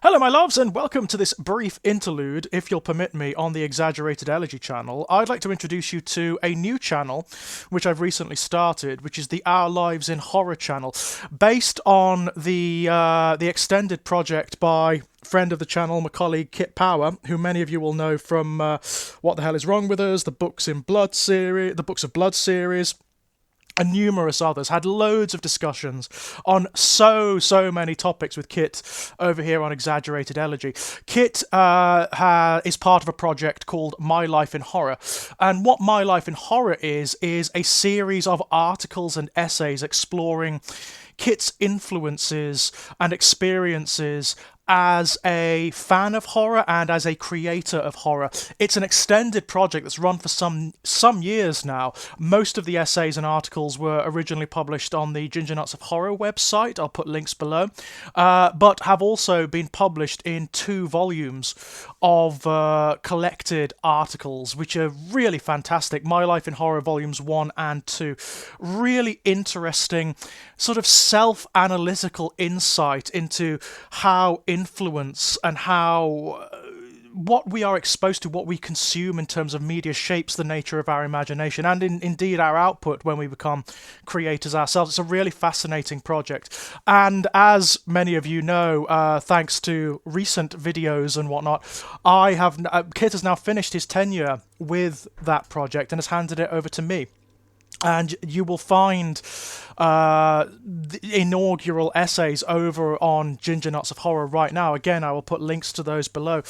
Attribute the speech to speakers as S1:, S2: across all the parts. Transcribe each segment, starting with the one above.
S1: Hello, my loves, and welcome to this brief interlude, if you'll permit me, on the Exaggerated Elegy channel. I'd like to introduce you to a new channel, which I've recently started, which is the Our Lives in Horror channel, based on the extended project by friend of the channel, my colleague Kit Power, who many of you will know from What the Hell Is Wrong With Us, the Books of Blood series, and numerous others. Had loads of discussions on so many topics with Kit over here on Exaggerated Elegy. Kit is part of a project called My Life in Horror, and what My Life in Horror is a series of articles and essays exploring Kit's influences and experiences as a fan of horror and as a creator of horror. It's an extended project that's run for some years now. Most of the essays and articles were originally published on the Ginger Nuts of Horror website. I'll put links below. But have also been published in 2 volumes of collected articles, which are really fantastic. My Life in Horror Volumes 1 and 2. Really interesting, sort of self-analytical insight into how influence and how what we are exposed to, what we consume in terms of media, shapes the nature of our imagination and indeed our output when we become creators ourselves. It's a really fascinating project, and as many of you know, thanks to recent videos and whatnot, Kit has now finished his tenure with that project and has handed it over to me. And you will find the inaugural essays over on Ginger Nuts of Horror right now. Again, I will put links to those below.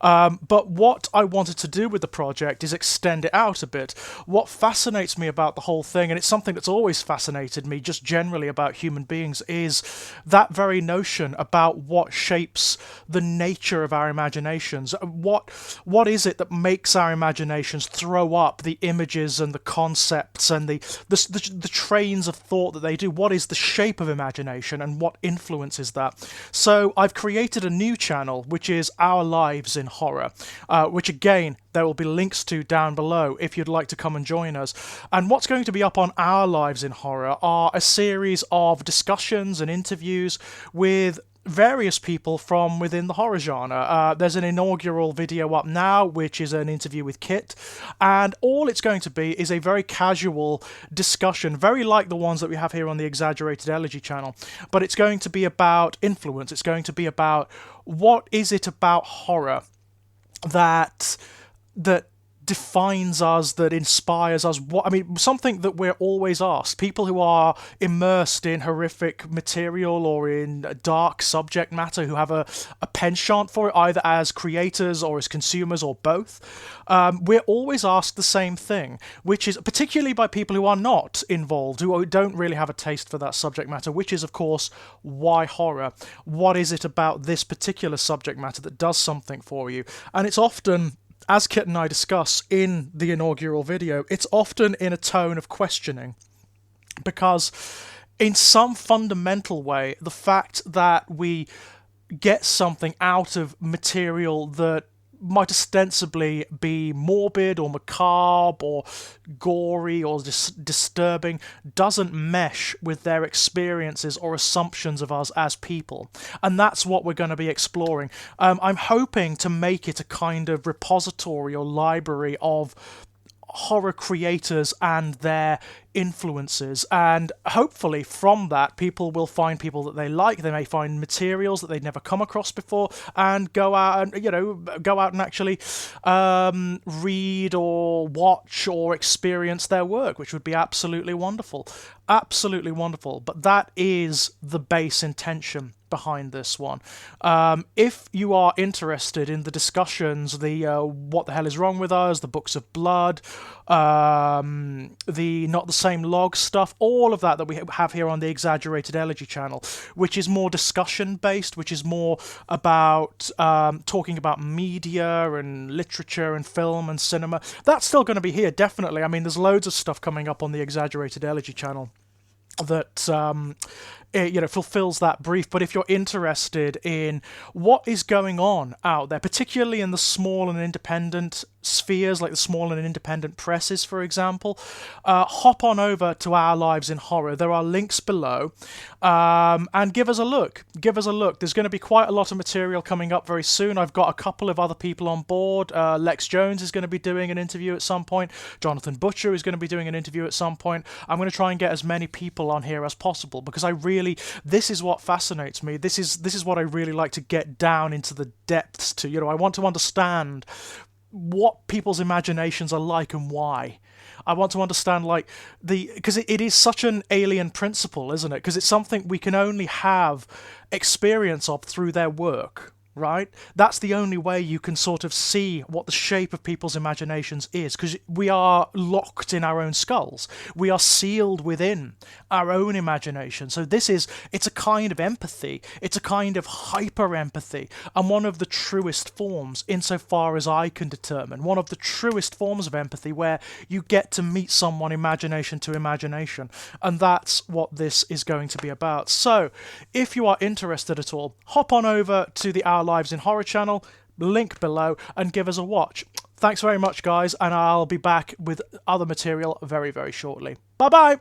S1: But what I wanted to do with the project is extend it out a bit. What fascinates me about the whole thing, and it's something that's always fascinated me just generally about human beings, is that very notion about what shapes the nature of our imaginations. What is it that makes our imaginations throw up the images and the concepts and the trains of thought that they do? What is the shape of imagination and what influences that? So I've created a new channel, which is Our Lives in Horror, which again, there will be links to down below if you'd like to come and join us. And what's going to be up on Our Lives in Horror are a series of discussions and interviews with various people from within the horror genre. There's an inaugural video up now, which is an interview with Kit, and all it's going to be is a very casual discussion, very like the ones that we have here on the Exaggerated Elegy channel, but it's going to be about influence. It's going to be about what is it about horror that defines us, that inspires us. Something that we're always asked. People who are immersed in horrific material or in dark subject matter, who have a penchant for it, either as creators or as consumers or both, we're always asked the same thing, which is, particularly by people who are not involved, who don't really have a taste for that subject matter, which is, of course, why horror? What is it about this particular subject matter that does something for you? And it's often, as Kit and I discuss in the inaugural video, it's often in a tone of questioning, because in some fundamental way, the fact that we get something out of material that might ostensibly be morbid or macabre or gory or disturbing doesn't mesh with their experiences or assumptions of us as people. And that's what we're going to be exploring. I'm hoping to make it a kind of repository or library of horror creators and their influences, and hopefully from that people will find people that they like. They may find materials that they'd never come across before and go out and actually read or watch or experience their work, which would be absolutely wonderful. But that is the base intention behind this one. If you are interested in the discussions, the What the Hell Is Wrong With Us, the Books of Blood, the Not the Same Log stuff, all of that we have here on the Exaggerated Elegy channel, which is more discussion based, which is more about talking about media and literature and film and cinema, that's still going to be here, definitely. I mean, there's loads of stuff coming up on the Exaggerated Elegy channel that fulfills that brief. But if you're interested in what is going on out there, particularly in the small and independent spheres, like the small and independent presses, for example, hop on over to Our Lives in Horror. There are links below, and give us a look. Give us a look. There's going to be quite a lot of material coming up very soon. I've got a couple of other people on board. Lex Jones is going to be doing an interview at some point. Jonathan Butcher is going to be doing an interview at some point. I'm going to try and get as many people on here as possible, because this is what fascinates me. This is what I really like to get down into the depths to. I want to understand what people's imaginations are like and why. I want to understand, because it is such an alien principle, isn't it? Because it's something we can only have experience of through their work, right? That's the only way you can sort of see what the shape of people's imaginations is, because we are locked in our own skulls. We are sealed within our own imagination. So it's a kind of empathy. It's a kind of hyper-empathy, and one of the truest forms, insofar as I can determine, one of the truest forms of empathy, where you get to meet someone imagination to imagination, and that's what this is going to be about. So, if you are interested at all, hop on over to the Our Lives in Horror channel, link below, and give us a watch. Thanks very much, guys, and I'll be back with other material very, very shortly. Bye-bye!